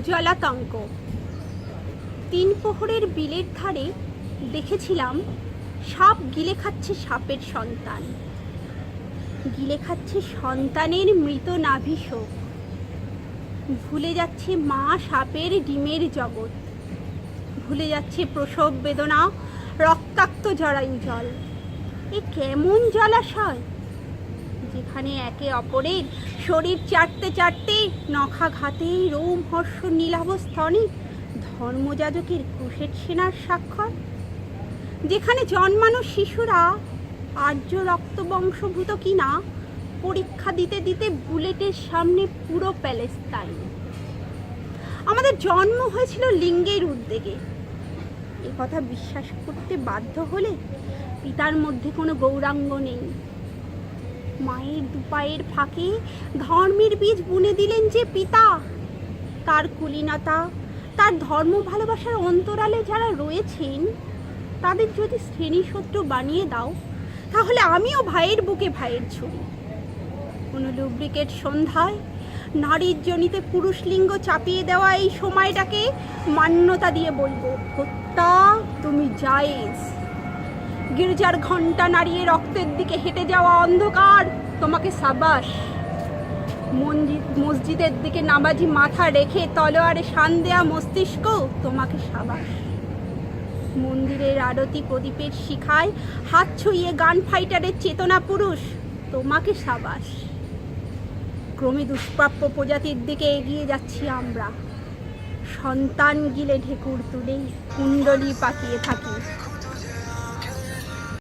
জলাতঙ্ক। 3 প্রহরের বিলের ধারে দেখেছিলাম সাপ গিলে খাচ্ছে সাপের সন্তান, গিলে খাচ্ছে সন্তানের মৃত নাভিশোক। ভুলে যাচ্ছে মা সাপের ডিমের জগৎ, ভুলে যাচ্ছে প্রসব বেদনা, রক্তাক্ত জরায়ু জল। এ কেমন জলাশয় যেখানে একে অপরের শরীর চাটতে চাটতে নখাঘাতে রোমহর্ষ নীলাভ স্তনে ধর্মযাজকের ক্রুশের সেনার স্বাক্ষর, যেখানে জন্মানো শিশুরা আর্য রক্তবংশভূত কিনা পরীক্ষা দিতে দিতে বুলেটের সামনে পুরো প্যালেস্তাইন। আমাদের জন্ম হয়েছিল লিঙ্গের উদ্বেগে। এ কথা বিশ্বাস করতে বাধ্য হলে পিতার মধ্যে কোনো গৌরাঙ্গ নেই। মায়ের দুপায়ের ফাঁকে ধর্মের বীজ বুনে দিলেন যে পিতা, তার কুলীনতা, তার ধর্ম ভালোবাসার অন্তরালে যারা রয়েছেন তাদের যদি শ্রেণীশত্রু বানিয়ে দাও, তাহলে আমিও ভাইয়ের বুকে ভাইয়ের ছুরি। কোনো লুব্রিকেট সন্ধ্যায় নারীর জনিতে পুরুষ লিঙ্গ চাপিয়ে দেওয়া এই সময়টাকে মান্যতা দিয়ে বলবো, হত্যা তুমি জায়েজ। গির্জার ঘণ্টা নাড়িয়ে রক্তের দিকে হেঁটে যাওয়া অন্ধকার, তোমাকে সাবাস। মসজিদের দিকে নামাজি মাথা রেখে তলোয়ারে শান দেয়া মস্তিষ্ক, তোমাকে সাবাস। মন্দিরের আরতি প্রদীপের শিখায় হাত ছুঁয়ে গান ফাইটারের চেতনা পুরুষ, তোমাকে সাবাস। ক্রমে দুষ্প্রাপ্য প্রজাতির দিকে এগিয়ে যাচ্ছি আমরা, সন্তান গিলে ঢেকুর তুলে কুণ্ডলি পাকিয়ে থাকি।